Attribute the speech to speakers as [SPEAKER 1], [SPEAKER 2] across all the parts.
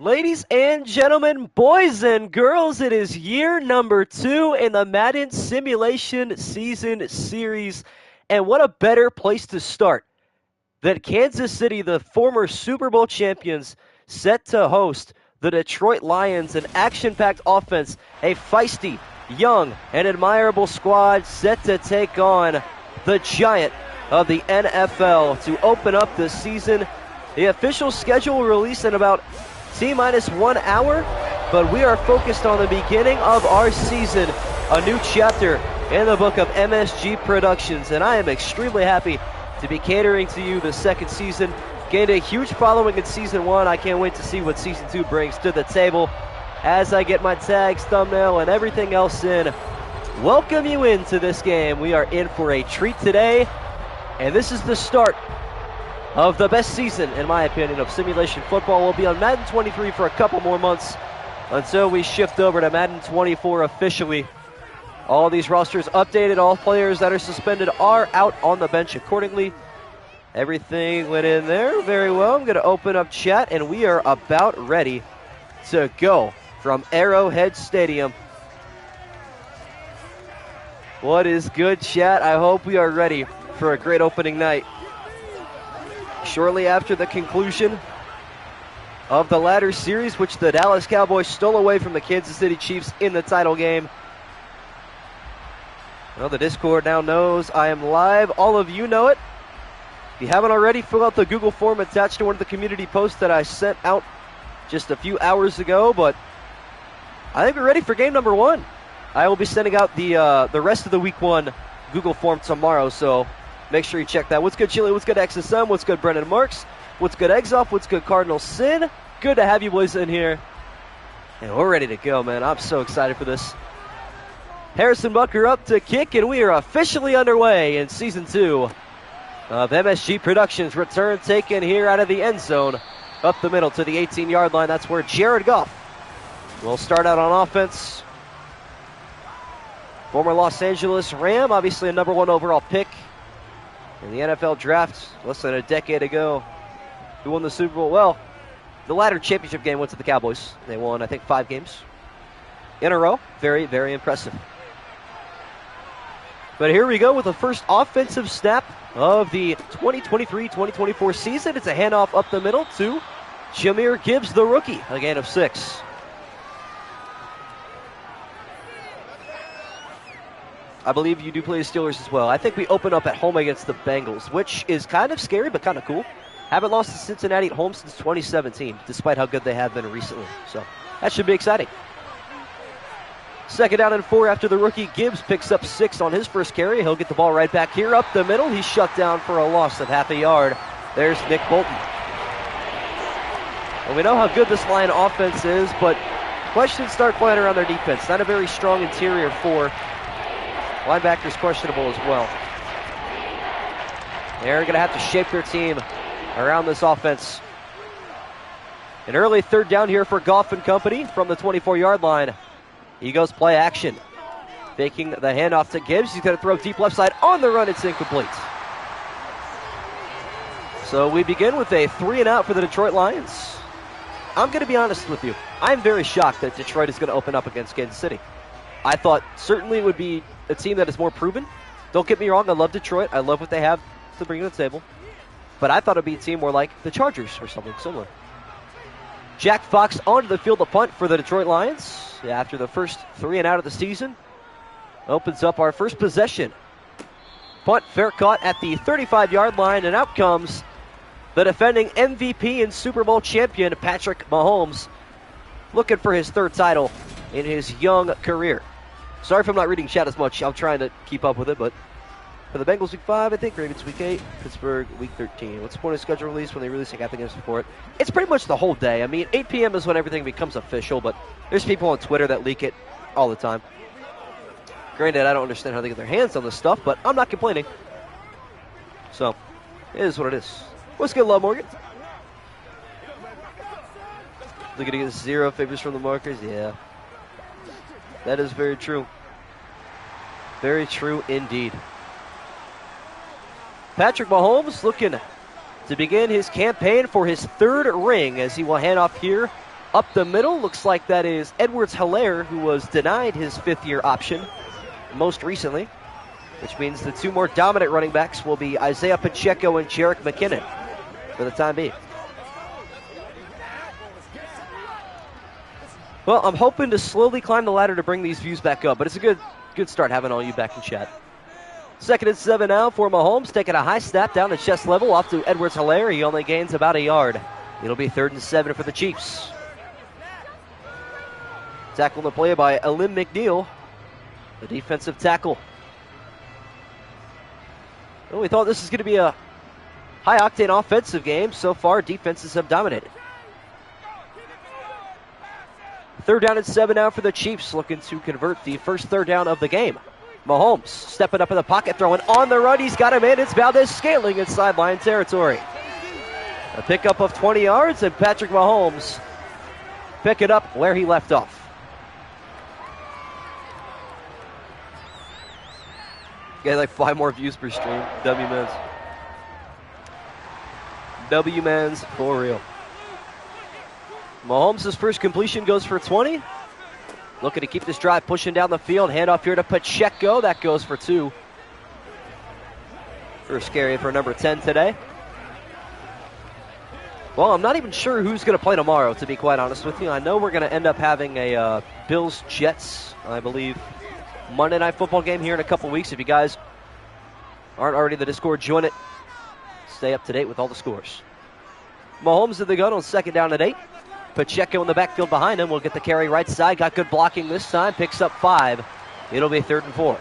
[SPEAKER 1] Ladies and gentlemen, boys and girls, it is year number 2 in the Madden Simulation Season Series. And what a better place to start than Kansas City, the former Super Bowl champions, set to host the Detroit Lions, an action-packed offense, a feisty, young, and admirable squad set to take on the giant of the NFL to open up the season. The official schedule will release in about T-minus 1 hour, but we are focused on the beginning of our season, a new chapter in the book of MSG Productions, and I am extremely happy to be catering to you the second season. Gained a huge following in Season 1. I can't wait to see what Season 2 brings to the table as I get my tags, thumbnail, and everything else in. Welcome you into this game. We are in for a treat today, and this is the start of the best season, in my opinion, of simulation football. We'll be on Madden 23 for a couple more months until we shift over to Madden 24 officially. All these rosters updated. All players that are suspended are out on the bench accordingly. Everything went in there very well. I'm going to open up chat, and we are about ready to go from Arrowhead Stadium. What is good, chat? I hope we are ready for a great opening night. Shortly after the conclusion of the ladder series, which the Dallas Cowboys stole away from the Kansas City Chiefs in the title game. Well, the Discord now knows I am live. All of you know it. If you haven't already, fill out the Google form attached to one of the community posts that I sent out just a few hours ago. But I think we're ready for game number 1. I will be sending out the rest of the week 1 Google form tomorrow, so make sure you check that. What's good, Chili? What's good, XSM? What's good, Brennan Marks? What's good, Exoff? What's good, Cardinal Sin? Good to have you boys in here. And we're ready to go, man. I'm so excited for this. Harrison Bucker up to kick, and we are officially underway in Season 2 of MSG Productions. Return taken here out of the end zone. Up the middle to the 18-yard line. That's where Jared Goff will start out on offense. Former Los Angeles Ram, obviously a number 1 overall pick in the NFL draft less than a decade ago. Who won the Super Bowl? Well, the latter championship game went to the Cowboys. They won, I think, 5 games in a row. Very, very impressive. But here we go with the first offensive snap of the 2023-2024 season. It's a handoff up the middle to Jahmyr Gibbs, the rookie, a gain of 6. I believe you do play the Steelers as well. I think we open up at home against the Bengals, which is kind of scary but kind of cool. Haven't lost to Cincinnati at home since 2017, despite how good they have been recently. So that should be exciting. 2nd down and 4 after the rookie. Gibbs picks up 6 on his first carry. He'll get the ball right back here up the middle. He's shut down for a loss of half a yard. There's Nick Bolton. Well, we know how good this Lion offense is, but questions start flying around their defense. Not a very strong interior 4. Linebackers questionable as well. They're going to have to shape their team around this offense. An early 3rd down here for Goff and company from the 24-yard line. He goes play action. Faking the handoff to Gibbs. He's going to throw deep left side on the run. It's incomplete. So we begin with a 3-and-out for the Detroit Lions. I'm going to be honest with you. I'm very shocked that Detroit is going to open up against Kansas City. I thought certainly it would be a team that is more proven. Don't get me wrong, I love Detroit. I love what they have to bring to the table. But I thought it would be a team more like the Chargers or something similar. Jack Fox onto the field to punt for the Detroit Lions after the first 3-and-out of the season. Opens up our first possession. Punt fair caught at the 35-yard line, and out comes the defending MVP and Super Bowl champion Patrick Mahomes, looking for his 3rd title in his young career. Sorry if I'm not reading chat as much. I'm trying to keep up with it, but for the Bengals week 5, I think, Ravens week 8, Pittsburgh week 13. What's the point of schedule release when they release half the games before it? It's pretty much the whole day. I mean, 8 p.m. is when everything becomes official, but there's people on Twitter that leak it all the time. Granted, I don't understand how they get their hands on this stuff, but I'm not complaining. So, it is what it is. What's good, Love Morgan? Looking to get 0 favors from the markers? Yeah. That is very true. Very true indeed. Patrick Mahomes looking to begin his campaign for his 3rd ring as he will hand off here Up the middle, looks like that is Edwards-Helaire, who was denied his fifth-year option most recently, which means the two more dominant running backs will be Isaiah Pacheco and Jerick McKinnon for the time being. Well, I'm hoping to slowly climb the ladder to bring these views back up, but it's a good start having all you back in chat. 2nd and 7 now for Mahomes, taking a high snap down to chest level off to Edwards-Helaire. He only gains about a yard. It'll be 3rd and 7 for the Chiefs. Tackle the play by Alim McNeil, the defensive tackle. Well, we thought this was going to be a high-octane offensive game. So far, defenses have dominated. 3rd down and 7 now for the Chiefs, looking to convert the first 3rd down of the game. Mahomes stepping up in the pocket, throwing on the run. He's got him in. It's Valdez-Scantling in sideline territory. A pickup of 20 yards, and Patrick Mahomes pick it up where he left off. Get like 5 more views per stream. W-Mans. W-Mans for real. Mahomes' first completion goes for 20. Looking to keep this drive pushing down the field. Handoff here to Pacheco. That goes for 2. First carry for number 10 today. Well, I'm not even sure who's going to play tomorrow, to be quite honest with you. I know we're going to end up having a Bills-Jets, I believe, Monday Night Football game here in a couple weeks. If you guys aren't already in the Discord, join it. Stay up to date with all the scores. Mahomes in the gun on 2nd down and 8. Pacheco in the backfield behind him will get the carry right side. Got good blocking this time. Picks up 5. It'll be 3rd and 4.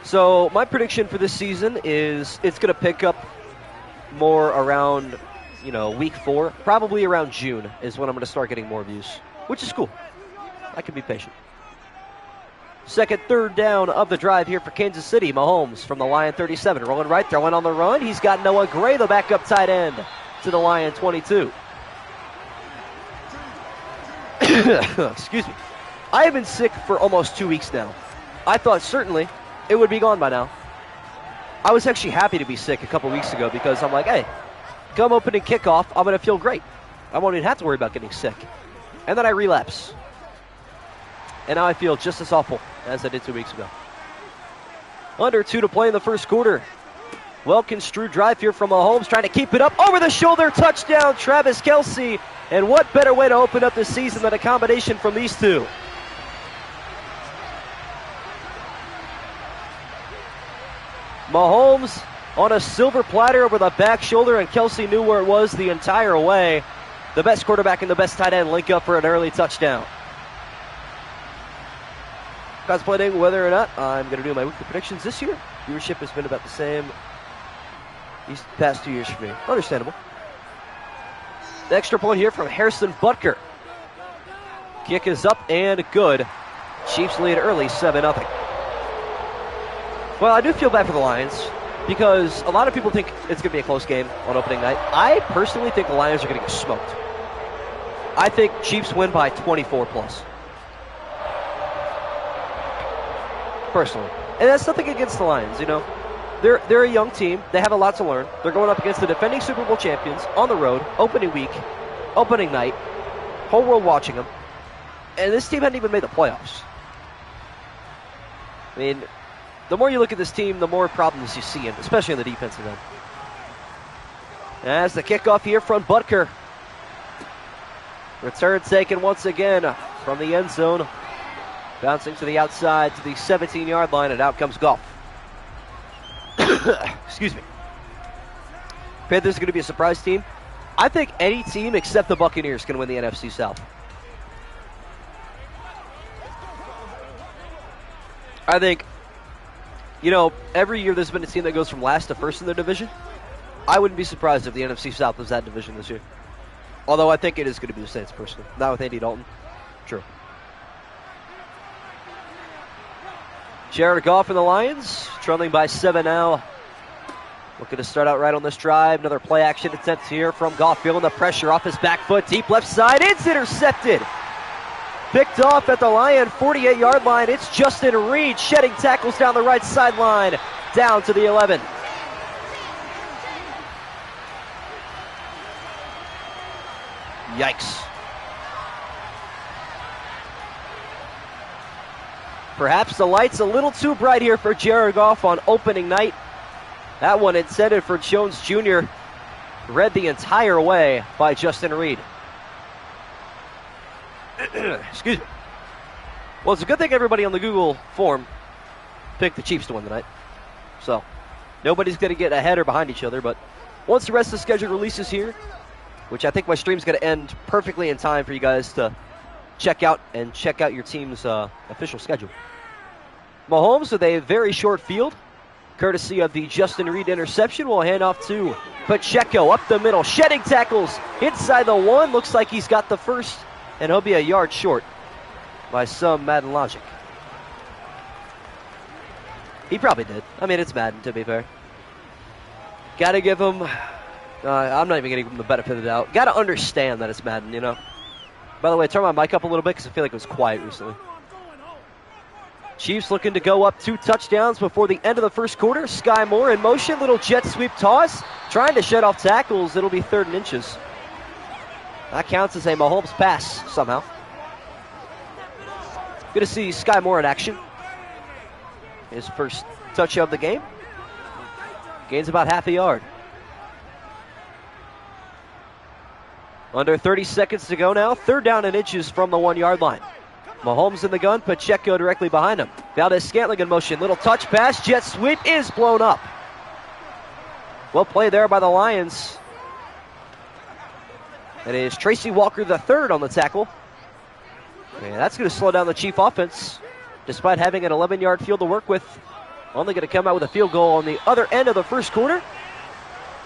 [SPEAKER 1] So my prediction for this season is it's going to pick up more around, week 4. Probably around June is when I'm going to start getting more views, which is cool. I can be patient. 2nd, 3rd down of the drive here for Kansas City. Mahomes from the Lion 37. Rolling right, throwing on the run. He's got Noah Gray, the backup tight end, to the Lion 22. Excuse me. I have been sick for almost 2 weeks now. I thought certainly it would be gone by now. I was actually happy to be sick a couple weeks ago because I'm like, hey, come opening kickoff, I'm going to feel great. I won't even have to worry about getting sick. And then I relapse. And now I feel just as awful as I did 2 weeks ago. Under 2 to play in the first quarter. Well-construed drive here from Mahomes, trying to keep it up. Over the shoulder, touchdown, Travis Kelce. And what better way to open up the season than a combination from these two? Mahomes on a silver platter over the back shoulder, and Kelce knew where it was the entire way. The best quarterback and the best tight end link up for an early touchdown. Contemplating whether or not I'm going to do my weekly predictions this year. Viewership has been about the same these past 2 years for me. Understandable. The extra point here from Harrison Butker. Kick is up and good. Chiefs lead early, 7-0. Well, I do feel bad for the Lions because a lot of people think it's going to be a close game on opening night. I personally think the Lions are going to get smoked. I think Chiefs win by 24 plus. Personally. And that's nothing against the Lions, They're a young team. They have a lot to learn. They're going up against the defending Super Bowl champions on the road, opening week, opening night, whole world watching them. And this team hadn't even made the playoffs. I mean, the more you look at this team, the more problems you see, especially on the defensive end. As the kickoff here from Butker. Return taken once again from the end zone. Bouncing to the outside to the 17-yard line, and out comes Goff. Excuse me. Panthers are going to be a surprise team. I think any team except the Buccaneers can win the NFC South. I think, every year there's been a team that goes from last to first in their division. I wouldn't be surprised if the NFC South was that division this year. Although I think it is going to be the Saints, personally. Not with Andy Dalton. True. Jared Goff and the Lions, trailing by 7 now. Looking to start out right on this drive. Another play action attempt here from Goff, feeling the pressure off his back foot. Deep left side, it's intercepted. Picked off at the Lion 48-yard line. It's Justin Reed shedding tackles down the right sideline, down to the 11. Yikes. Perhaps the light's a little too bright here for Jared Goff on opening night. That one intended for Jones Jr. read the entire way by Justin Reed. Excuse me. Well, it's a good thing everybody on the Google form picked the Chiefs to win tonight. So, nobody's going to get ahead or behind each other, but once the rest of the schedule releases here, which I think my stream's going to end perfectly in time for you guys to check out your team's official schedule. Mahomes with a very short field, courtesy of the Justin Reed interception. Will hand off to Pacheco up the middle, shedding tackles inside the 1. Looks like he's got the first, and he'll be a yard short by some Madden logic. He probably did. I mean, it's Madden, to be fair. Got to give him, I'm not even going to give him the benefit of the doubt. Got to understand that it's Madden, you know. By the way, turn my mic up a little bit because I feel like it was quiet recently. Chiefs looking to go up 2 touchdowns before the end of the first quarter. Sky Moore in motion, little jet sweep toss, trying to shed off tackles. It'll be 3rd and inches. That counts as a Mahomes pass somehow. Good to see Sky Moore in action. His first touch of the game. Gains about half a yard. Under 30 seconds to go now. 3rd down and inches from the 1-yard line. Mahomes in the gun, Pacheco directly behind him. Valdez-Scantling in motion. Little touch pass, jet sweep is blown up. Well played there by the Lions. It is Tracy Walker III on the tackle. And that's going to slow down the Chief offense, despite having an 11-yard field to work with. Only going to come out with a field goal on the other end of the first quarter.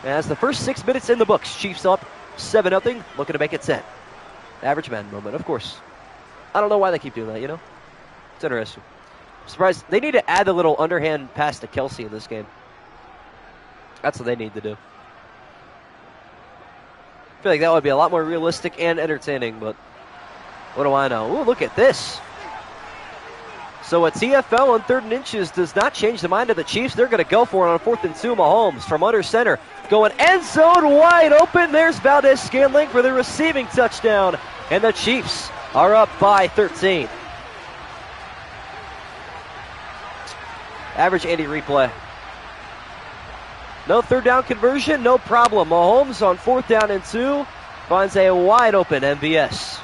[SPEAKER 1] As the first 6 minutes in the books, Chiefs up 7-0, looking to make it 10. Average man moment, of course. I don't know why they keep doing that, you know? It's interesting. I'm surprised. They need to add the little underhand pass to Kelsey in this game. That's what they need to do. I feel like that would be a lot more realistic and entertaining, but what do I know? Ooh, look at this. So a TFL on 3rd and inches does not change the mind of the Chiefs. They're going to go for it on 4th and 2. Mahomes from under center. Going end zone wide open. There's Valdez-Scantling for the receiving touchdown. And the Chiefs are up by 13. Average Andy replay. No 3rd down conversion, no problem. Mahomes on 4th down and 2 finds a wide open MVS.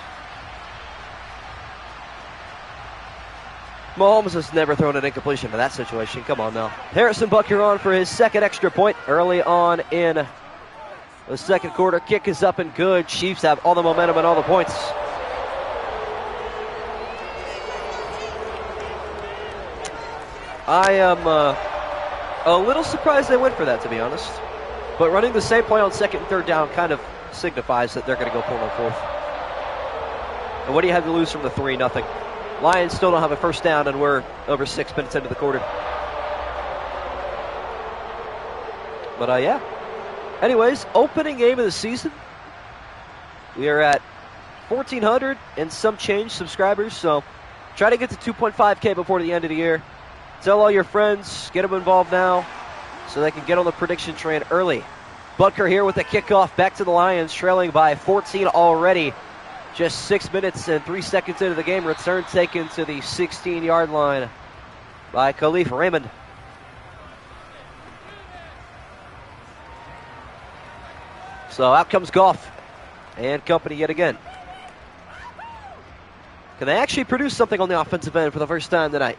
[SPEAKER 1] Mahomes has never thrown an incompletion in that situation. Come on now. Harrison Butker on for his 2nd extra point early on in the 2nd quarter. Kick is up and good. Chiefs have all the momentum and all the points. I am a little surprised they went for that, to be honest. But running the same play on 2nd and 3rd down kind of signifies that they're going to go for it on 4th. And what do you have to lose from the 3-0? Lions still don't have a first down, and we're over 6 minutes into the quarter. But, yeah. Anyways, opening game of the season. We are at 1,400 and some change subscribers, so try to get to 2.5K before the end of the year. Tell all your friends, get them involved now so they can get on the prediction train early. Butker here with the kickoff back to the Lions, trailing by 14 already. Just 6 minutes and 3 seconds into the game. Return taken to the 16-yard line by Khalif Raymond. So out comes Goff and company yet again. Can they actually produce something on the offensive end for the first time tonight?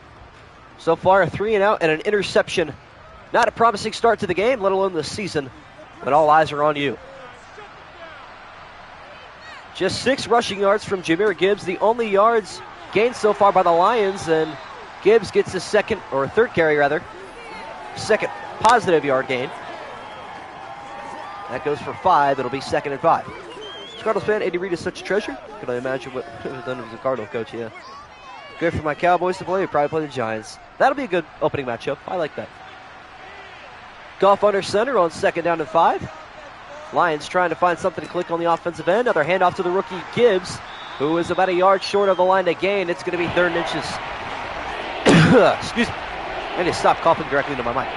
[SPEAKER 1] So far, a 3-and-out and an interception. Not a promising start to the game, let alone the season, but all eyes are on you. Just 6 rushing yards from Jahmyr Gibbs, the only yards gained so far by the Lions, and Gibbs gets his 3rd carry, 2nd positive yard gain. That goes for 5. It'll be 2nd and 5. Cardinals fan, Andy Reid is such a treasure. Can I imagine what was done as a Cardinal coach? Yeah. Good for my Cowboys to play. We'll probably play the Giants. That'll be a good opening matchup. I like that. Goff under center on 2nd down and 5. Lions trying to find something to click on the offensive end. Another handoff to the rookie Gibbs, who is about a yard short of the line to gain. It's going to be 3rd and inches. Excuse me. I need to stop coughing directly into my mic.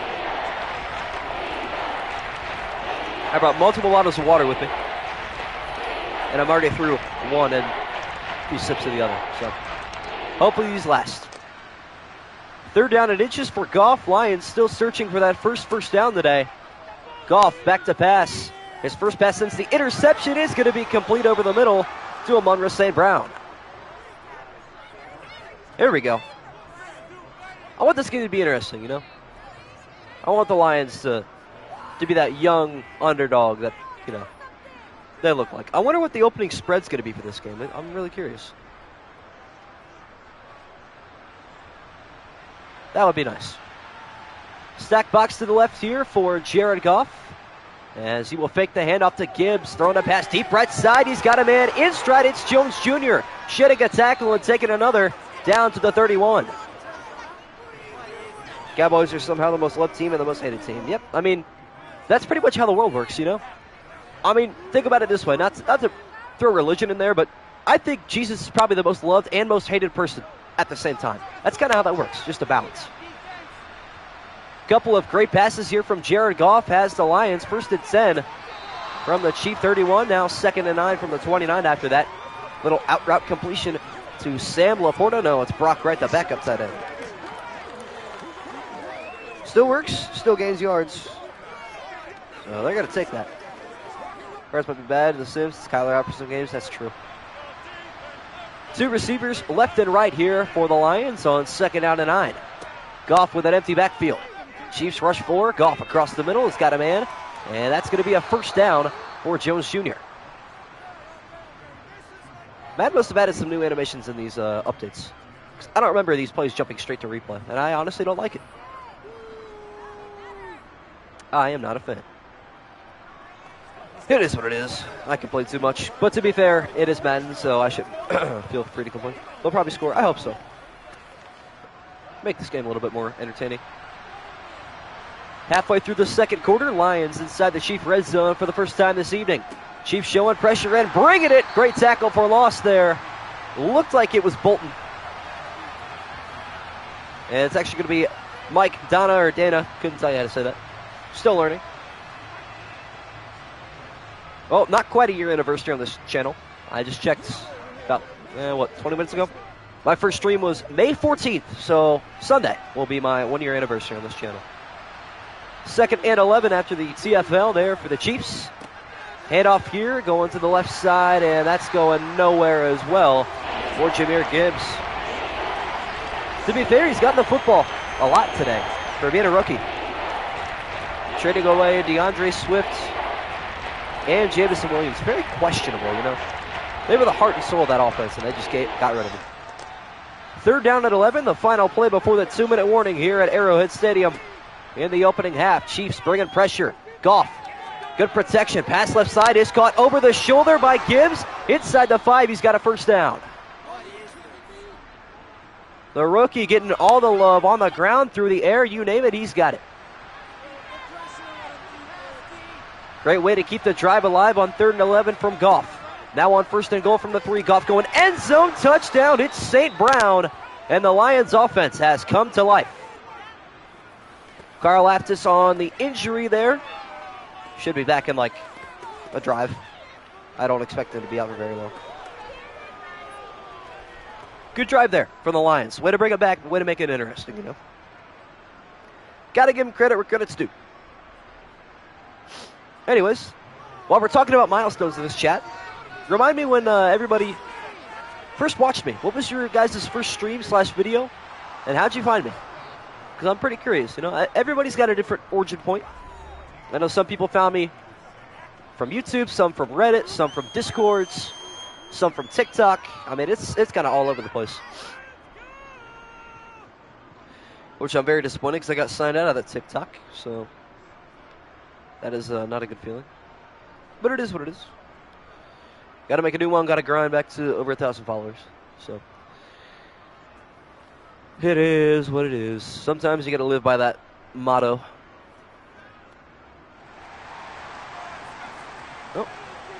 [SPEAKER 1] I brought multiple bottles of water with me. And I'm already through one and a few sips of the other. So hopefully these last. 3rd down and inches for Goff. Lions still searching for that first down today. Goff back to pass. His first pass since the interception is going to be complete over the middle to Amon-Ra St. Brown. Here we go. I want this game to be interesting, you know. I want the Lions to be that young underdog that, you know, they look like. I wonder what the opening spread's going to be for this game. I'm really curious. That would be nice. Stack box to the left here for Jared Goff, as he will fake the handoff to Gibbs. Throwing a pass deep right side. He's got a man in stride. It's Jones Jr. shedding a tackle and taking another down to the 31. Cowboys are somehow the most loved team and the most hated team. Yep, I mean, that's pretty much how the world works, you know? I mean, think about it this way. Not to throw religion in there, but I think Jesus is probably the most loved and most hated person at the same time. That's kind of how that works, just a balance. Couple of great passes here from Jared Goff has the Lions 1st and 10 from the Chief 31. Now 2nd and 9 from the 29 after that little out route completion to Sam Laporta. No, it's Brock Wright, the backup tight end. Still works, still gains yards. So they're going to take that. Cards might be bad in the Sims. Kyler out for some games. That's true. 2 receivers left and right here for the Lions on 2nd down and 9. Goff with an empty backfield. Chiefs rush 4. Goff across the middle. He's got a man. And that's going to be a 1st down for Jones Jr. Matt must have added some new animations in these updates. I don't remember these plays jumping straight to replay. And I honestly don't like it. I am not a fan. It is what it is. I complain too much. But to be fair, it is Madden, so I should feel free to complain. They'll probably score. I hope so. Make this game a little bit more entertaining. Halfway through the 2nd quarter, Lions inside the Chief red zone for the first time this evening. Chiefs showing pressure and bringing it. Great tackle for loss there. Looked like it was Bolton. And it's actually going to be Mike, Donna, or Dana. Couldn't tell you how to say that. Still learning. Well, not quite a year anniversary on this channel. I just checked about, 20 minutes ago? My first stream was May 14th, so Sunday will be my 1-year anniversary on this channel. 2nd and 11 after the TFL there for the Chiefs. Handoff here, going to the left side, and that's going nowhere as well for Jahmyr Gibbs. To be fair, he's gotten the football a lot today for being a rookie. Trading away DeAndre Swift and Jamison Williams. Very questionable, you know. They were the heart and soul of that offense, and they just got rid of him. 3rd down at 11, the final play before the 2-minute warning here at Arrowhead Stadium. In the opening half, Chiefs bringing pressure. Goff, good protection. Pass left side is caught over the shoulder by Gibbs. Inside the 5, he's got a 1st down. The rookie getting all the love on the ground, through the air, you name it, he's got it. Great way to keep the drive alive on 3rd and 11 from Goff. Now on 1st and goal from the 3, Goff going end zone touchdown. It's St. Brown, and the Lions offense has come to life. Carl Aftis on the injury there. Should be back in like a drive. I don't expect him to be out for very long. Good drive there from the Lions. Way to bring it back. Way to make it interesting, you know. Got to give him credit where credit's due. Anyways, while we're talking about milestones in this chat, remind me when everybody first watched me. What was your guys' first stream / video? And how'd you find me? Because I'm pretty curious. You know, everybody's got a different origin point. I know some people found me from YouTube, some from Reddit, some from Discords, some from TikTok. I mean, it's kind of all over the place. Which I'm very disappointed because I got signed out of that TikTok. So that is not a good feeling. But it is what it is. Got to make a new one. Got to grind back to over 1,000 followers. So it is what it is. Sometimes you got to live by that motto. Oh,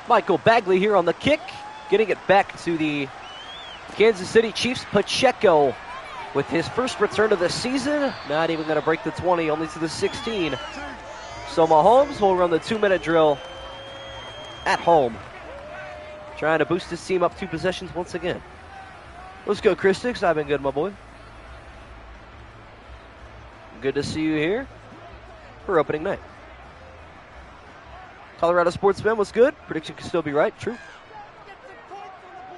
[SPEAKER 1] Michael Bagley here on the kick. Getting it back to the Kansas City Chiefs. Pacheco with his first return of the season. Not even going to break the 20, only to the 16. So Mahomes will run the 2-minute drill at home. trying to boost his team up 2 possessions once again. Let's go, Chris Sticks. I've been good, my boy. Good to see you here for opening night. Colorado Sportsman, what's good? Prediction can still be right. True.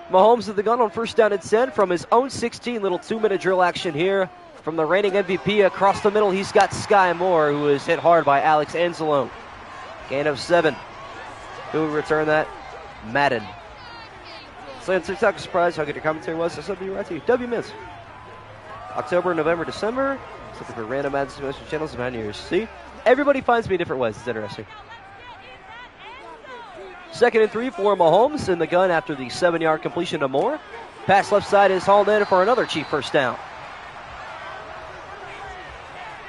[SPEAKER 1] Mahomes at the gun on first down and 10 from his own 16. Little 2-minute drill action here from the reigning MVP. Across the middle, he's got Sky Moore, who is hit hard by Alex Anzalone. Gain of 7. Who will return that? Madden. Slant TikTok, surprise how good your commentary was. That's something right to you. W Miz. October, November, December. Something for random Madden simulation channels in 9 years. See? Everybody finds me different ways. It's interesting. 2nd and 3 for Mahomes in the gun after the 7-yard completion to Moore. Pass left side is hauled in for another Chief first down.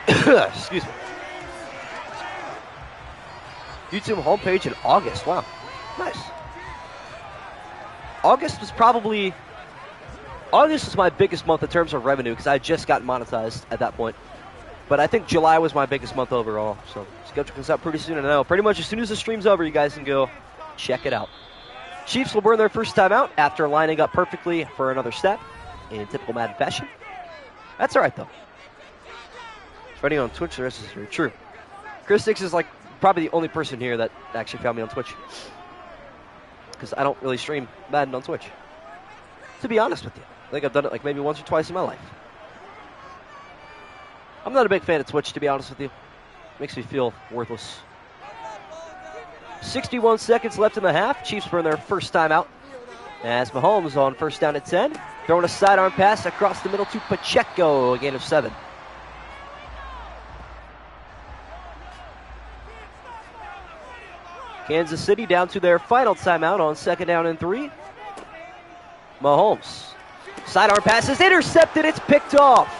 [SPEAKER 1] Excuse me. YouTube homepage in August. Wow. Nice. August was my biggest month in terms of revenue because I just got monetized at that point. But I think July was my biggest month overall. So schedule comes out pretty soon. And I know pretty much as soon as the stream's over, you guys can go check it out. Chiefs will burn their first time out after lining up perfectly for another step in typical Madden fashion. That's all right, though. Fighting on Twitch, the rest is very true. Chris Six is like probably the only person here that actually found me on Twitch. Because I don't really stream Madden on Twitch. To be honest with you. I think I've done it like maybe once or twice in my life. I'm not a big fan of Twitch, to be honest with you. Makes me feel worthless. 61 seconds left in the half. Chiefs burn their first time out. As Mahomes on first down at 10. Throwing a sidearm pass across the middle to Pacheco. A gain of 7. Kansas City down to their final timeout on 2nd down and 3. Mahomes. Sidearm pass is intercepted. It's picked off.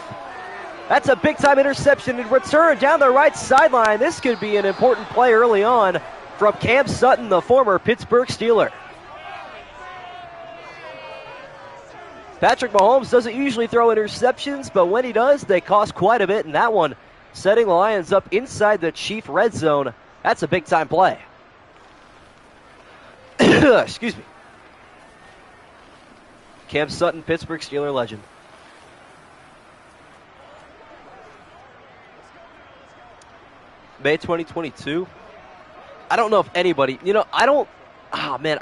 [SPEAKER 1] That's a big-time interception and return down the right sideline. This could be an important play early on from Cam Sutton, the former Pittsburgh Steeler. Patrick Mahomes doesn't usually throw interceptions, but when he does, they cost quite a bit. And that one setting the Lions up inside the Chief red zone. That's a big-time play. Excuse me. Cam Sutton, Pittsburgh Steeler legend. May 2022. I don't know if anybody, I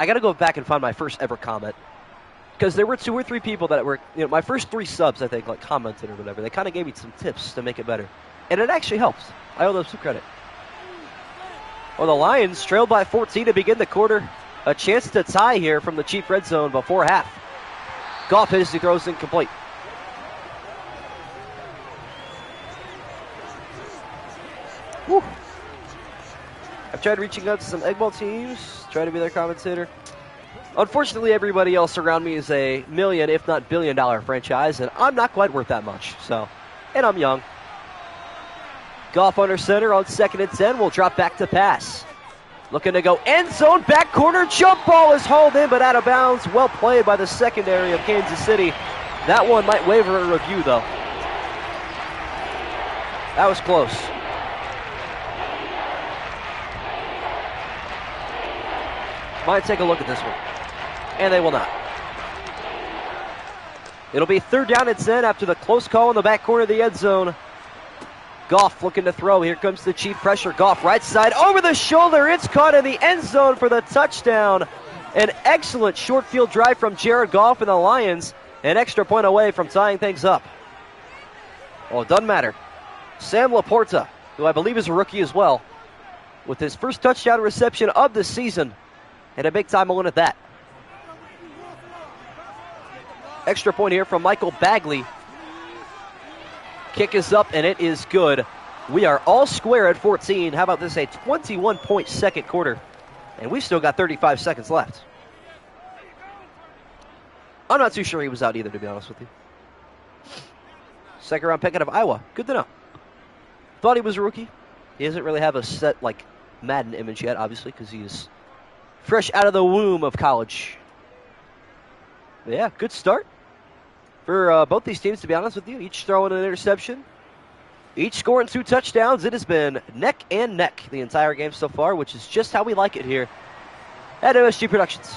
[SPEAKER 1] got to go back and find my first ever comment. Because there were 2 or 3 people that were, my first 3 subs, I think, like commented or whatever. They kind of gave me some tips to make it better. And it actually helps. I owe them some credit. Well, the Lions trailed by 14 to begin the quarter. A chance to tie here from the Chief red zone before half. Goff hits, he throws incomplete. Whew. I've tried reaching out to some Egg Bowl teams, try to be their commentator. Unfortunately, everybody else around me is a million, if not billion-dollar franchise, and I'm not quite worth that much. And I'm young. Goff under center on 2nd and 10. Will drop back to pass. Looking to go end zone, back corner, jump ball is hauled in, but out of bounds. Well played by the secondary of Kansas City. That one might waiver a review, though. That was close. Might take a look at this one. And they will not. It'll be 3rd down and 10 after the close call in the back corner of the end zone. Goff looking to throw. Here comes the Chief pressure. Goff right side over the shoulder. It's caught in the end zone for the touchdown. An excellent short field drive from Jared Goff and the Lions. An extra point away from tying things up. Well, it doesn't matter. Sam Laporta, who I believe is a rookie as well, with his first touchdown reception of the season. And a big-time one at that. Extra point here from Michael Bagley. Kick is up, and it is good. We are all square at 14. How about this, a 21-point second quarter? And we've still got 35 seconds left. I'm not too sure he was out either, to be honest with you. 2nd-round pick out of Iowa. Good to know. Thought he was a rookie. He doesn't really have a set, Madden image yet, obviously, because he's fresh out of the womb of college. But yeah, good start for both these teams, to be honest with you. Each throwing an interception. Each scoring 2 touchdowns. It has been neck and neck the entire game so far, which is just how we like it here at MSG Productions.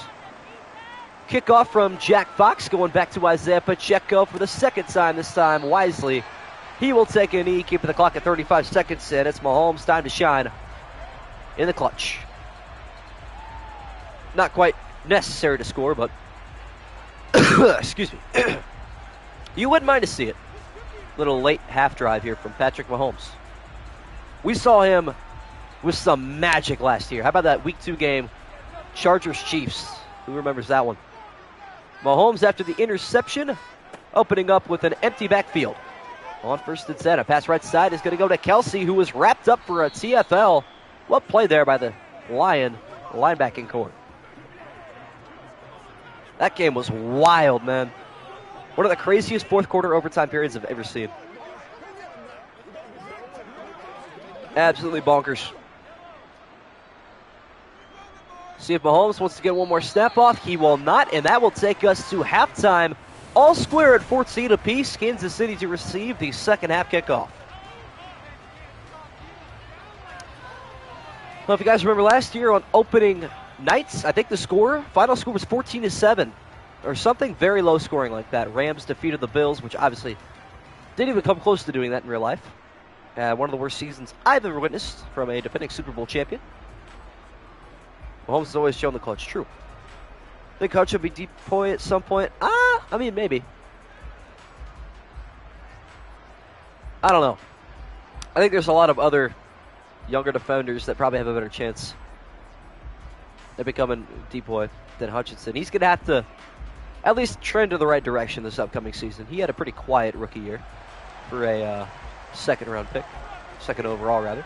[SPEAKER 1] kickoff from Jack Fox, going back to Isaiah Pacheco for the second time, this time wisely. He will take a knee, keeping the clock at 35 seconds, and it's Mahomes' time to shine in the clutch. Not quite necessary to score, but excuse me. You wouldn't mind to see it. Little late half drive here from Patrick Mahomes. We saw him with some magic last year. How about that Week 2 game, Chargers-Chiefs? Who remembers that one? Mahomes, after the interception, opening up with an empty backfield. On first and 10, a pass right side is going to go to Kelsey, who was wrapped up for a TFL. What play there by the linebacking core. That game was wild, man. One of the craziest fourth quarter overtime periods I've ever seen. Absolutely bonkers. See if Mahomes wants to get one more snap off. He will not, and that will take us to halftime. All square at 14 apiece. Kansas City to receive the second half kickoff. Well, if you guys remember last year on opening nights, I think the final score was 14-7 or something very low scoring like that. Rams defeated the Bills, which obviously didn't even come close to doing that in real life. One of the worst seasons I've ever witnessed from a defending Super Bowl champion. Mahomes has always shown the clutch. True. Think Hutch will be deep point at some point? I mean, maybe. I don't know. I think there's a lot of other younger defenders that probably have a better chance at becoming depoy than Hutchinson. He's going to have to at least trend in the right direction this upcoming season. He had a pretty quiet rookie year for a second overall, rather.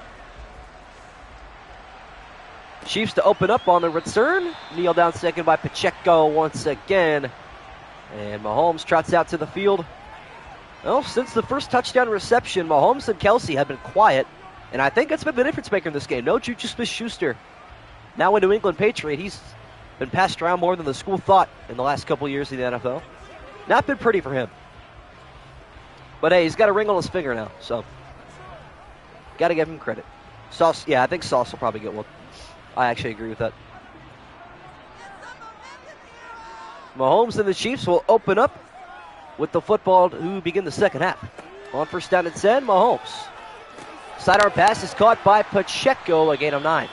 [SPEAKER 1] Chiefs to open up on the return. Kneel down second by Pacheco once again. And Mahomes trots out to the field. Well, since the first touchdown reception, Mahomes and Kelsey have been quiet. And I think that's been the difference maker in this game. No Juju Smith-Schuster. Now a New England Patriot. He's been passed around more than the school thought in the last couple years in the NFL. Not been pretty for him. But hey, he's got a ring on his finger now. So, got to give him credit. Sauce, yeah, I think Sauce will probably get one. I actually agree with that. Mahomes and the Chiefs will open up with the football to begin the second half. On first down and 10, Mahomes. Sidearm pass is caught by Pacheco, a gain of 9.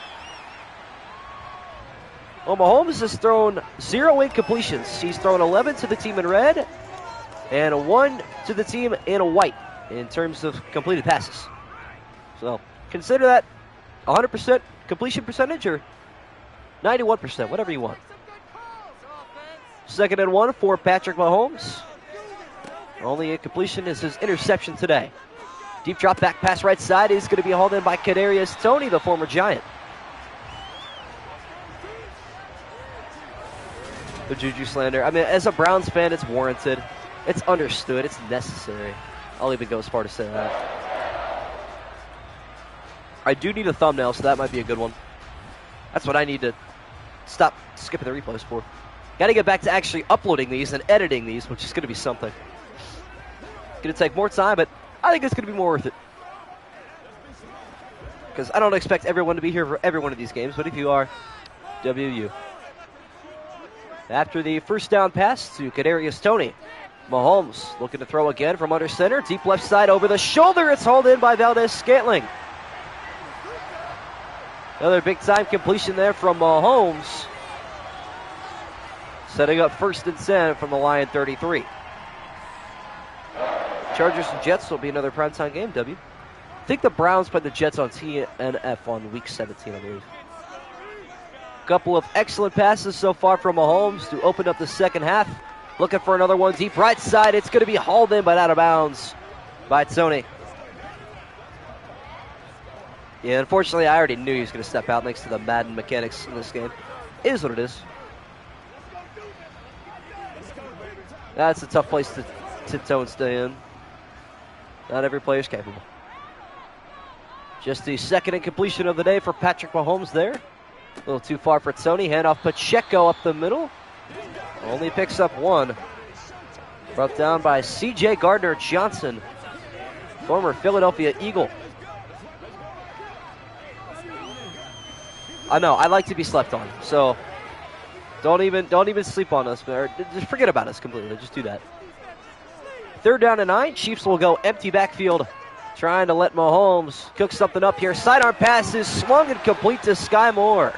[SPEAKER 1] Well, Mahomes has thrown 0 incompletions. He's thrown 11 to the team in red and 1 to the team in white in terms of completed passes. So consider that 100% completion percentage or 91%, whatever you want. Second and 1 for Patrick Mahomes. Only incompletion is his interception today. Deep drop back pass right side is going to be hauled in by Kadarius Toney, the former Giant. The Juju slander. I mean, as a Browns fan, it's warranted. It's understood. It's necessary. I'll even go as far to say that. I do need a thumbnail, so that might be a good one. That's what I need to stop skipping the replays for. Got to get back to actually uploading these and editing these, which is going to be something. Going to take more time, but I think it's going to be more worth it. Because I don't expect everyone to be here for every one of these games, but if you are, WU. After the first down pass to Kadarius Toney, Mahomes looking to throw again from under center. Deep left side over the shoulder. It's hauled in by Valdez-Scantling. Another big-time completion there from Mahomes. Setting up first and 10 from the Lion 33. Chargers and Jets will be another primetime game, W. I think the Browns played the Jets on TNF on week 17, I believe. Couple of excellent passes so far from Mahomes to open up the second half. Looking for another one deep right side. It's going to be hauled in but out of bounds by Toney. Yeah, unfortunately, I already knew he was going to step out thanks to the Madden mechanics in this game. It is what it is. That's a tough place to tiptoe and stay in. Not every player is capable. Just the second incompletion of the day for Patrick Mahomes there. A little too far for Toney. Handoff Pacheco up the middle. Only picks up 1. Brought down by C.J. Gardner-Johnson, former Philadelphia Eagle. I know, I like to be slept on. So, Don't even sleep on us, or just forget about us completely. Just do that. 3rd down and 9. Chiefs will go empty backfield, trying to let Mahomes cook something up here. Sidearm pass is swung and complete to Sky Moore.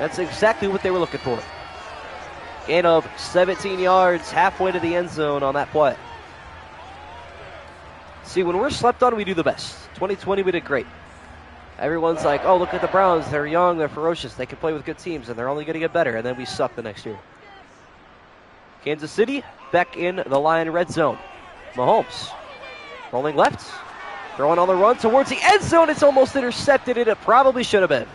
[SPEAKER 1] That's exactly what they were looking for. Gain of 17 yards, halfway to the end zone on that play. See, when we're slept on, we do the best. 2020, we did great. Everyone's like, oh, look at the Browns. They're young, they're ferocious, they can play with good teams, and they're only going to get better. And then we suck the next year. Kansas City back in the Lion red zone. Mahomes rolling left, throwing on the run towards the end zone. It's almost intercepted, and it probably should have been.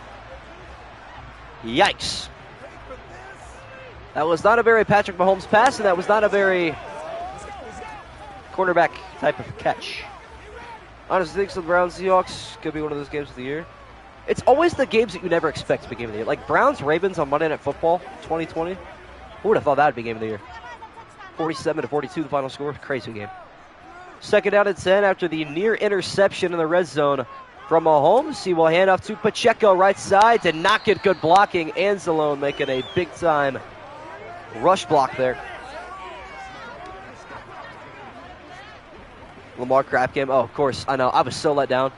[SPEAKER 1] Yikes. That was not a very Patrick Mahomes pass, and that was not a very cornerback type of catch. Honestly, I think the Browns Seahawks could be one of those games of the year. It's always the games that you never expect to be game of the year. Like Browns Ravens on Monday Night Football 2020. Who would have thought that would be game of the year? 47-42 the final score. Crazy game. 2nd down and 10 after the near interception in the red zone from Mahomes. He will hand off to Pacheco right side to not get good blocking. Anzalone making a big time rush block there. Lamar crap game. Oh, of course. I know. I was so let down.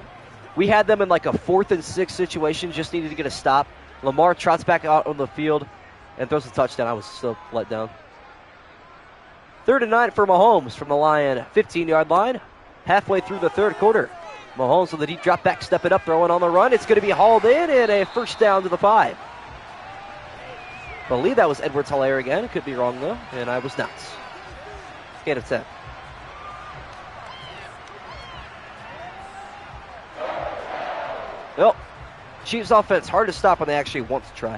[SPEAKER 1] We had them in like a 4th and 6 situation. Just needed to get a stop. Lamar trots back out on the field and throws a touchdown. I was so let down. 3rd and 9 for Mahomes from the Lion 15-yard line. Halfway through the 3rd quarter. Mahomes with a deep drop back, stepping up, throwing on the run. It's going to be hauled in and a 1st down to the 5. I believe that was Edwards-Helaire again. Could be wrong, though, and I was not. Gain of 10. Well, Chiefs offense, hard to stop when they actually want to try.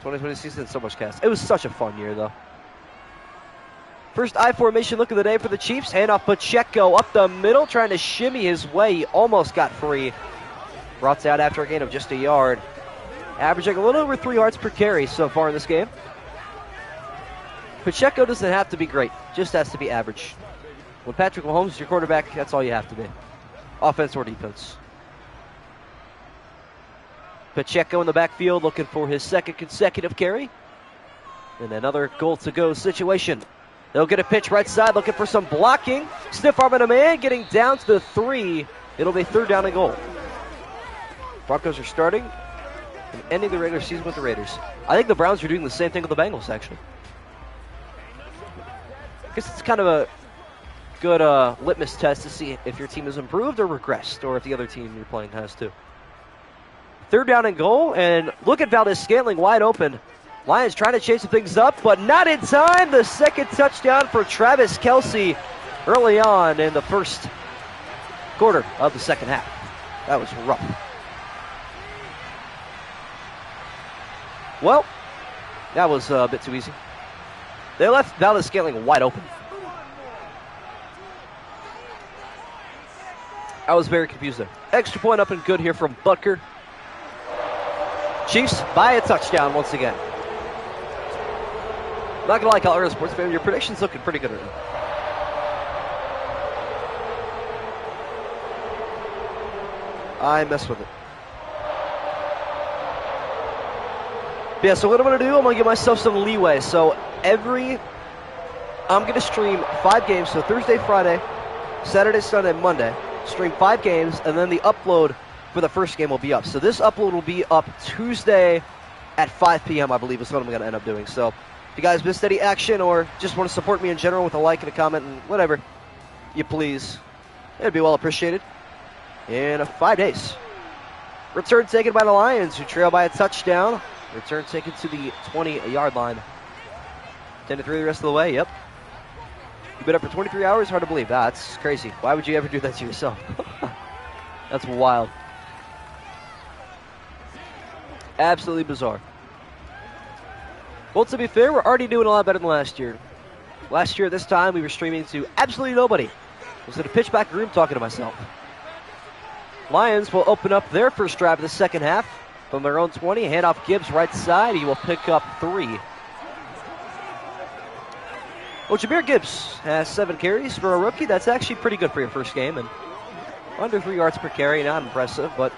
[SPEAKER 1] 2020 season, so much cast. It was such a fun year, though. First I formation look of the day for the Chiefs. Handoff Pacheco up the middle, trying to shimmy his way. He almost got free. Brought out after a gain of just a yard. Averaging a little over 3 yards per carry so far in this game. Pacheco doesn't have to be great, just has to be average. When Patrick Mahomes is your quarterback, that's all you have to be. Offense or defense. Pacheco in the backfield looking for his 2nd consecutive carry. And another goal-to-go situation. They'll get a pitch right side, looking for some blocking. Stiff arming a man, getting down to the 3. It'll be 3rd down and goal. Broncos are starting and ending the regular season with the Raiders. I think the Browns are doing the same thing with the Bengals, actually. I guess it's kind of a good litmus test to see if your team has improved or regressed, or if the other team you're playing has too. 3rd down and goal, and look at Valdez-Scantling wide open. Lions trying to chase some things up, but not in time. The 2nd touchdown for Travis Kelce early on in the 1st quarter of the 2nd half. That was rough. Well, that was a bit too easy. They left Valdez-Scantling wide open. I was very confused there. Extra point up and good here from Butker. Chiefs by a touchdown once again. Not going to lie, Colorado sports fan, your prediction's looking pretty good right now. I messed with it. Yeah, so what I'm going to do, I'm going to give myself some leeway. So I'm going to stream 5 games, so Thursday, Friday, Saturday, Sunday, Monday. Stream 5 games, and then the upload for the first game will be up. So this upload will be up Tuesday at 5 p.m., I believe is what I'm going to end up doing. So if you guys missed any action or just want to support me in general with a like and a comment and whatever you please, it'd be well appreciated. In 5 days. Return taken by the Lions, who trail by a touchdown. Return taken to the 20-yard line. 10-3 the rest of the way, yep. You've been up for 23 hours? Hard to believe. That's crazy. Why would you ever do that to yourself? That's wild. Absolutely bizarre. Well, to be fair, we're already doing a lot better than last year. Last year at this time, we were streaming to absolutely nobody. I was in a pitch-back room talking to myself. Lions will open up their first drive of the 2nd half from their own 20. Handoff Gibbs right side. He will pick up 3. Well, Jahmyr Gibbs has 7 carries for a rookie. That's actually pretty good for your first game. And under 3 yards per carry, not impressive, but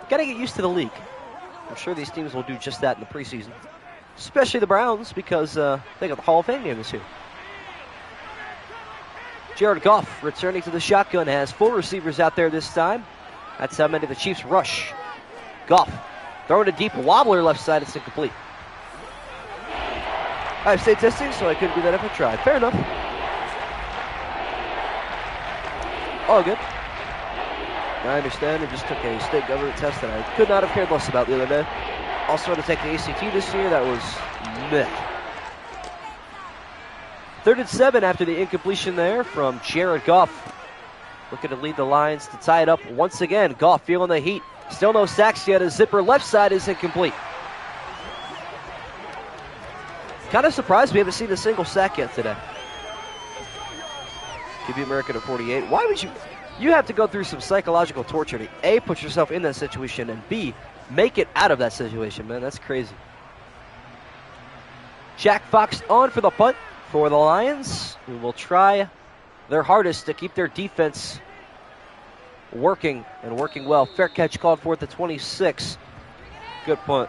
[SPEAKER 1] got to get used to the league. I'm sure these teams will do just that in the preseason. Especially the Browns, because they got the Hall of Fame game this year. Jared Goff returning to the shotgun, has 4 receivers out there this time. That's how many the Chiefs rush. Goff throwing a deep wobbler left side. It's incomplete. I have state testing, so I couldn't do that if I tried. Fair enough. All good. I understand. I just took a state government test that I could not have cared less about the other day. Also had to take the ACT this year. That was meh. 3rd and 7 after the incompletion there from Jared Goff. Looking to lead the Lions to tie it up once again. Goff feeling the heat. Still no sacks yet. His zipper left side is incomplete. Kind of surprised we haven't seen a single sack yet today. QB American at 48. Why would you? You have to go through some psychological torture to A, put yourself in that situation, and B, make it out of that situation, man. That's crazy. Jack Fox on for the punt for the Lions, who will try their hardest to keep their defense working and working well. Fair catch called for at the 26. Good punt.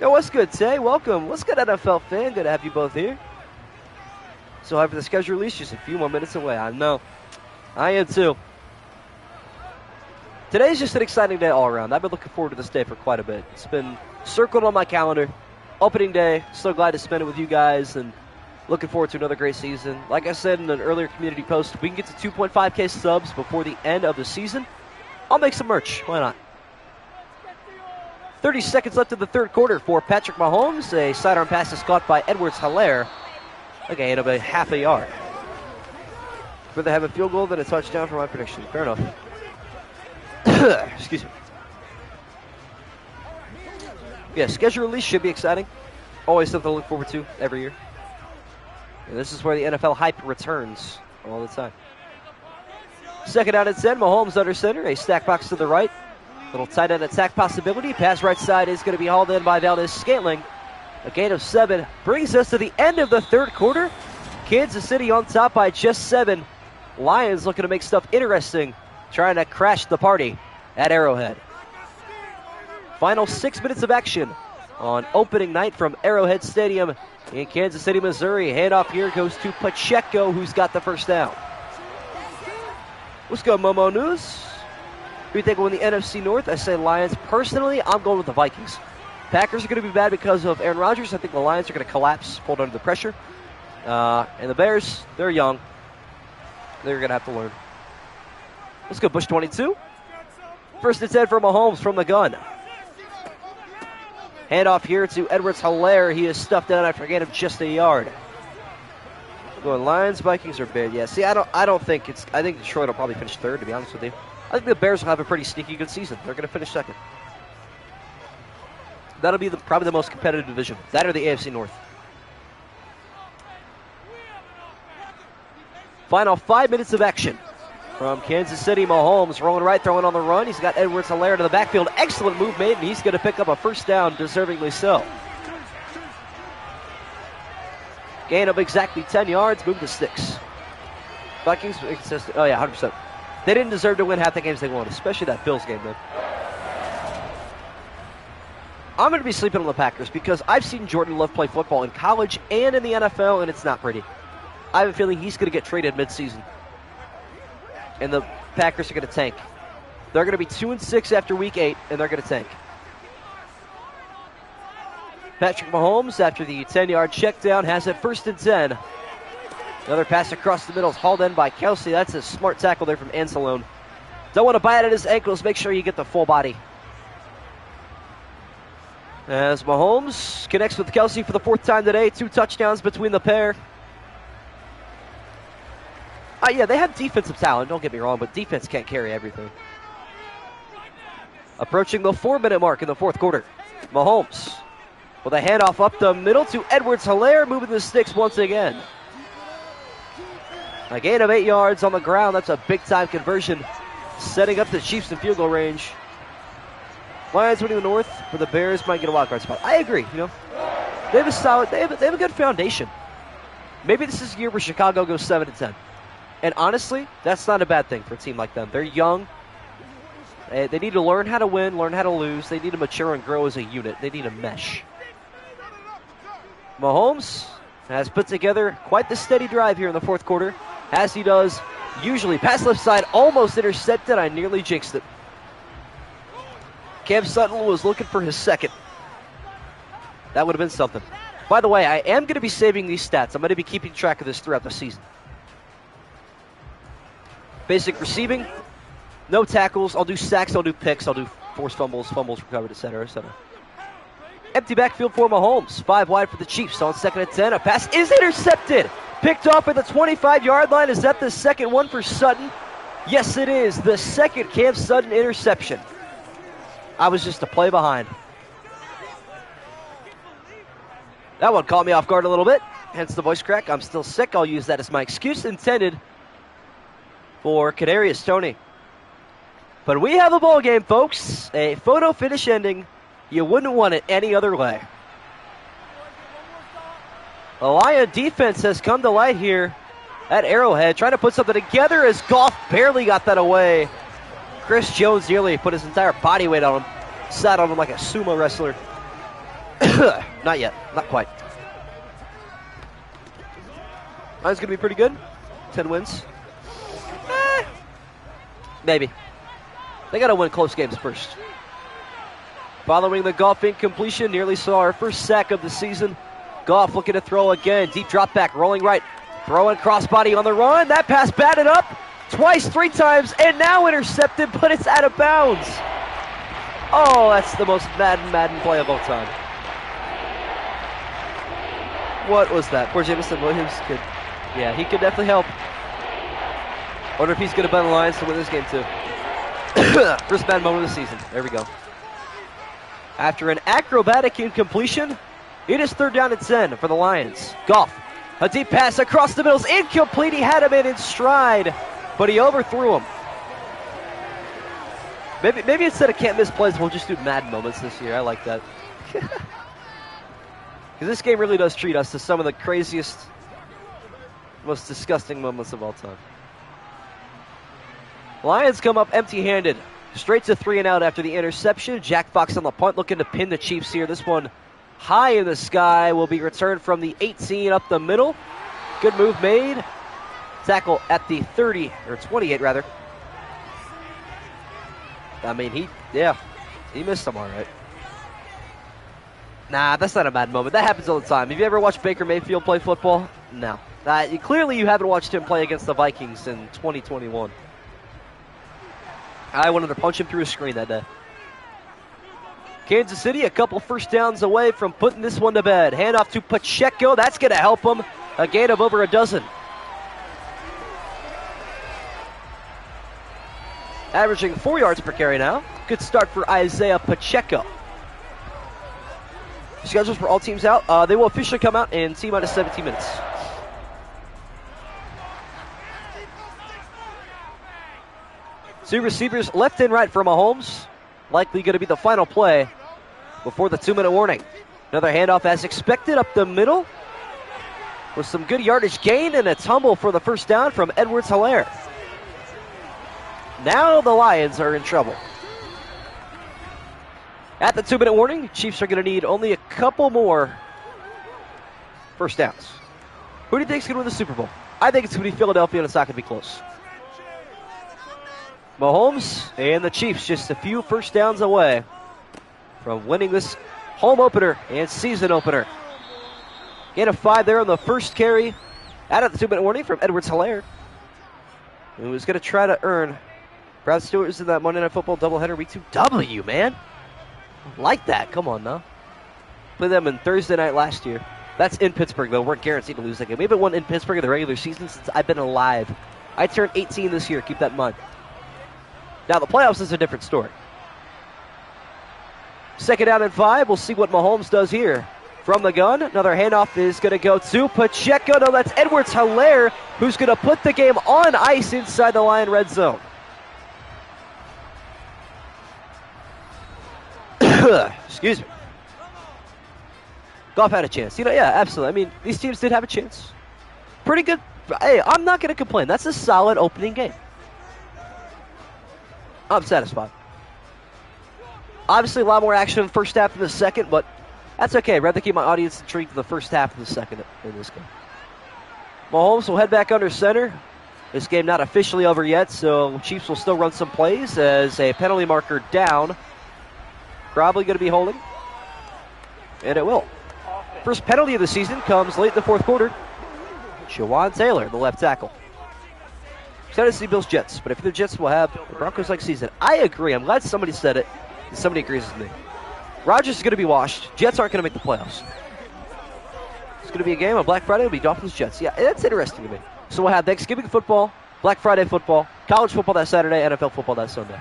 [SPEAKER 1] Yo, what's good, Tay? Welcome. What's good, NFL fan? Good to have you both here. So after the schedule release, just a few more minutes away. I know. I am too. Today's just an exciting day all around. I've been looking forward to this day for quite a bit. It's been circled on my calendar. Opening day. So glad to spend it with you guys and looking forward to another great season. Like I said in an earlier community post, if we can get to 2.5K subs before the end of the season, I'll make some merch. Why not? 30 seconds left in the third quarter for Patrick Mahomes. A sidearm pass is caught by Edwards-Helaire. A gain of a half a yard. Rather have a field goal than a touchdown for my prediction. Fair enough. Excuse me. Yeah, schedule release should be exciting. Always something to look forward to every year. And this is where the NFL hype returns all the time. 2nd down and 10. Mahomes under center. A stack box to the right. Little tight end attack possibility. Pass right side is going to be hauled in by Valdez-Scantling. A gain of 7 brings us to the end of the third quarter. Kansas City on top by just 7. Lions looking to make stuff interesting, trying to crash the party at Arrowhead. Final 6 minutes of action on opening night from Arrowhead Stadium in Kansas City, Missouri. Handoff here goes to Pacheco, who's got the first down. Let's go, Momo News. Who do you think will win the NFC North? I say Lions. Personally, I'm going with the Vikings. Packers are going to be bad because of Aaron Rodgers. I think the Lions are going to collapse, fold under the pressure. And the Bears, they're young. They're going to have to learn. Let's go, Bush 22. 1st and 10 for Mahomes from the gun. Handoff here to Edwards-Helaire. He is stuffed down after a gain of just a yard. Going Lions, Vikings, or Bears. Yeah, see, I don't think it's. I think Detroit will probably finish 3rd, to be honest with you. I think the Bears will have a pretty sneaky good season. They're going to finish 2nd. That'll be probably the most competitive division. That or the AFC North. Final 5 minutes of action from Kansas City. Mahomes rolling right, throwing on the run. He's got Edwards-Helaire to the backfield. Excellent move made, and he's going to pick up a first down, deservingly so. Gain of exactly 10 yards, move the sticks. Vikings, oh yeah, 100%. They didn't deserve to win half the games they won, especially that Bills game, man. I'm going to be sleeping on the Packers because I've seen Jordan Love play football in college and in the NFL, and it's not pretty. I have a feeling he's going to get traded midseason. And the Packers are going to tank. They're going to be 2-6 after week 8, and they're going to tank. Patrick Mahomes, after the 10-yard check down, has it 1st and 10. Another pass across the middle is hauled in by Kelsey. That's a smart tackle there from Anzalone. Don't want to bite at his ankles. Make sure you get the full body. As Mahomes connects with Kelsey for the 4th time today. 2 touchdowns between the pair. Yeah, they have defensive talent, don't get me wrong, but defense can't carry everything. Approaching the 4-minute mark in the 4th quarter. Mahomes with a handoff up the middle to Edwards-Helaire, moving the sticks once again. A gain of 8 yards on the ground. That's a big-time conversion, setting up the Chiefs in field goal range. Lions winning the North, but the Bears might get a wild card spot. I agree. You know, they have a solid, they have a good foundation. Maybe this is a year where Chicago goes 7-10. And honestly, that's not a bad thing for a team like them. They're young. They need to learn how to win, learn how to lose. They need to mature and grow as a unit. They need to mesh. Mahomes has put together quite the steady drive here in the fourth quarter, as he does usually. Pass left side, almost intercepted. I nearly jinxed it. Cam Sutton was looking for his second. That would have been something. By the way, I am going to be saving these stats. I'm going to be keeping track of this throughout the season. Basic receiving, no tackles. I'll do sacks, I'll do picks, I'll do forced fumbles, fumbles recovered, etc., etc. Empty backfield for Mahomes. 5 wide for the Chiefs on 2nd and 10. A pass is intercepted. Picked off at the 25-yard line. Is that the second one for Sutton? Yes, it is. The second Cam Sutton interception. I was just a play behind. That one caught me off guard a little bit. Hence the voice crack. I'm still sick. I'll use that as my excuse intended for Kadarius Toney. But we have a ball game, folks. A photo finish ending. You wouldn't want it any other way. The Lion defense has come to light here at Arrowhead, trying to put something together as Goff barely got that away. Chris Jones nearly put his entire body weight on him, sat on him like a sumo wrestler. Not yet, not quite. Lions gonna be pretty good. 10 wins. Maybe. They gotta win close games first. Following the Goff incompletion, nearly saw our first sack of the season. Goff looking to throw again. Deep drop back, rolling right. Throwing crossbody on the run. That pass batted up twice, 3 times, and now intercepted, but it's out of bounds. Oh, that's the most Madden play of all time. What was that? Poor Jameson Williams could, yeah, he could definitely help. Wonder if he's going to bet the Lions to win this game too. First bad moment of the season. There we go. After an acrobatic incompletion, it is 3rd down and 10 for the Lions. Goff, a deep pass across the middle is incomplete. He had him in stride, but he overthrew him. Maybe instead of can't miss plays, we'll just do Madden moments this year. I like that. Because this game really does treat us to some of the craziest, most disgusting moments of all time. Lions come up empty-handed. Straight to 3 and out after the interception. Jack Fox on the punt looking to pin the Chiefs here. This one high in the sky will be returned from the 18 up the middle. Good move made. Tackle at the 30, or 28 rather. I mean, he missed him all right. Nah, that's not a bad moment. That happens all the time. Have you ever watched Baker Mayfield play football? No. Clearly you haven't watched him play against the Vikings in 2021. I wanted to punch him through a screen that day. Kansas City a couple first downs away from putting this one to bed. Handoff to Pacheco. That's going to help him. A gain of over a dozen. Averaging 4 yards per carry now. Good start for Isaiah Pacheco. Schedules for all teams out. They will officially come out in T-minus 17 minutes. Two receivers left and right for Mahomes. Likely going to be the final play before the 2-minute warning. Another handoff as expected up the middle with some good yardage gain and a tumble for the first down from Edwards-Helaire. Now the Lions are in trouble. At the 2-minute warning, Chiefs are going to need only a couple more first downs. Who do you think is going to win the Super Bowl? I think it's going to be Philadelphia, and it's not going to be close. Mahomes and the Chiefs just a few first downs away from winning this home opener and season opener. Gain of 5 there on the first carry out of the 2-minute warning from Edwards-Helaire, who was going to try to earn. Brad Stewart is in that Monday Night Football doubleheader week 2. W, man. Like that. Come on now. Played them in Thursday night last year. That's in Pittsburgh, though. We're guaranteed to lose that game. We haven't won in Pittsburgh in the regular season since I've been alive. I turned 18 this year. Keep that in mind. Now, the playoffs is a different story. 2nd down and 5. We'll see what Mahomes does here. From the gun, another handoff is going to go to Pacheco. No, that's Edwards-Helaire, who's going to put the game on ice inside the Lion red zone. Excuse me. Goff had a chance. Yeah, absolutely. I mean, these teams did have a chance. Pretty good. Hey, I'm not going to complain. That's a solid opening game. I'm satisfied. Obviously, a lot more action in the first half than the second, but that's okay. I'd rather keep my audience intrigued in the first half of the second in this game. Mahomes will head back under center. This game not officially over yet, so Chiefs will still run some plays as a penalty marker down. Probably going to be holding. And it will. First penalty of the season comes late in the fourth quarter. Jawan Taylor, the left tackle. Excited to see Bills Jets, but if the Jets will have a Broncos-like season, I agree. I'm glad somebody said it, and somebody agrees with me. Rodgers is going to be washed. Jets aren't going to make the playoffs. It's going to be a game on Black Friday. It'll be Dolphins-Jets. Yeah, that's interesting to me. So we'll have Thanksgiving football, Black Friday football, college football that Saturday, NFL football that Sunday.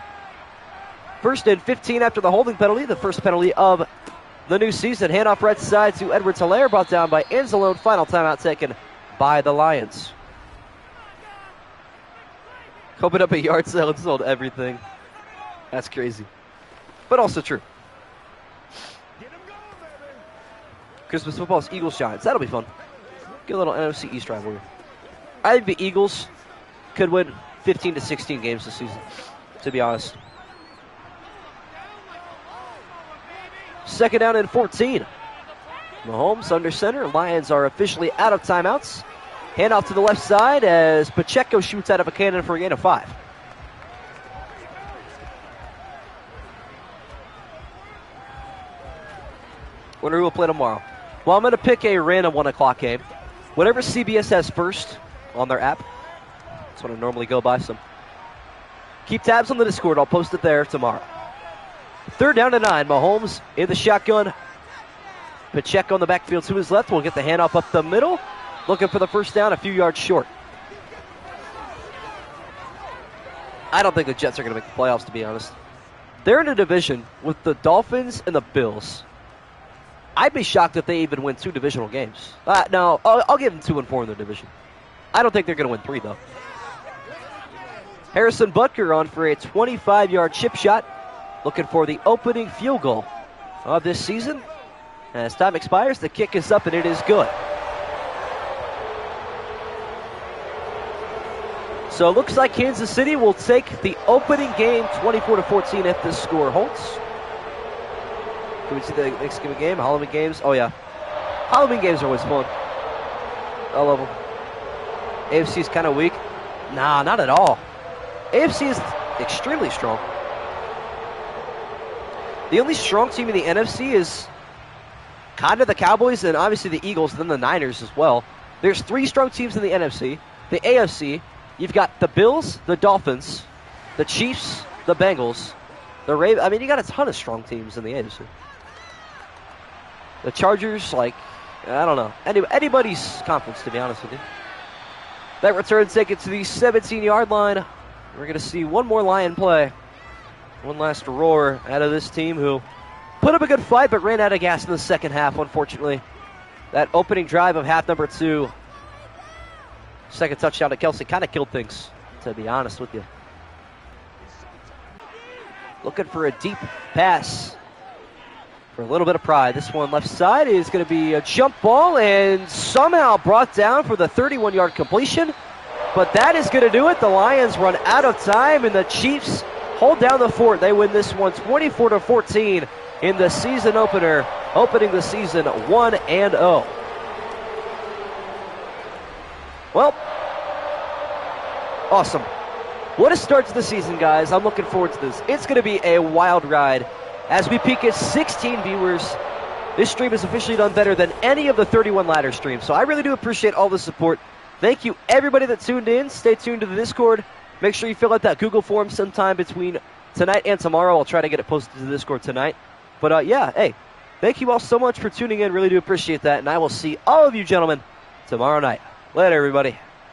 [SPEAKER 1] First and 15 after the holding penalty, the first penalty of the new season. Handoff right side to Edwards-Helaire, brought down by Anzalone. Final timeout taken by the Lions. Opened up a yard sale and sold everything. That's crazy. But also true. Christmas football is Eagles Giants. That'll be fun. Get a little NFC East rivalry. I think the Eagles could win 15 to 16 games this season, to be honest. Second down and 14. Mahomes under center. Lions are officially out of timeouts. Handoff to the left side as Pacheco shoots out of a cannon for a gain of 5. Wonder who will play tomorrow. Well, I'm going to pick a random 1 o'clock game. Whatever CBS has first on their app. That's what I normally go by. So keep tabs on the Discord. I'll post it there tomorrow. Third down and 9. Mahomes in the shotgun. Pacheco on the backfield to his left. We'll get the handoff up the middle. Looking for the first down, a few yards short. I don't think the Jets are going to make the playoffs, to be honest. They're in a division with the Dolphins and the Bills. I'd be shocked if they even win 2 divisional games. No, I'll give them 2 and 4 in their division. I don't think they're going to win 3, though. Harrison Butker on for a 25-yard chip shot. Looking for the opening field goal of this season. As time expires, the kick is up, and it is good. So it looks like Kansas City will take the opening game 24-14 if this score holds. Can we see the Thanksgiving game? Halloween games? Oh, yeah. Halloween games are always fun. I love them. AFC is kind of weak. Nah, not at all. AFC is extremely strong. The only strong team in the NFC is kind of the Cowboys and obviously the Eagles and then the Niners as well. There's 3 strong teams in the NFC. The AFC, you've got the Bills, the Dolphins, the Chiefs, the Bengals, the Ravens. I mean, you got a ton of strong teams in the AFC. The Chargers, I don't know. Anybody's conference, to be honest with you. That return take it to the 17-yard line. We're going to see one more Lion play. One last roar out of this team who put up a good fight but ran out of gas in the second half, unfortunately. That opening drive of half number 2. Second touchdown to Kelsey kind of killed things, to be honest with you. Looking for a deep pass for a little bit of pride. This one left side is going to be a jump ball and somehow brought down for the 31-yard completion. But that is going to do it. The Lions run out of time and the Chiefs hold down the fort. They win this one 24-14 in the season opener, opening the season 1-0. Well, awesome. What a start to the season, guys. I'm looking forward to this. It's going to be a wild ride. As we peak at 16 viewers, this stream is officially done better than any of the 31 ladder streams. So I really do appreciate all the support. Thank you, everybody that tuned in. Stay tuned to the Discord. Make sure you fill out that Google form sometime between tonight and tomorrow. I'll try to get it posted to the Discord tonight. But, yeah, hey, thank you all so much for tuning in. Really do appreciate that. And I will see all of you gentlemen tomorrow night. Later, everybody.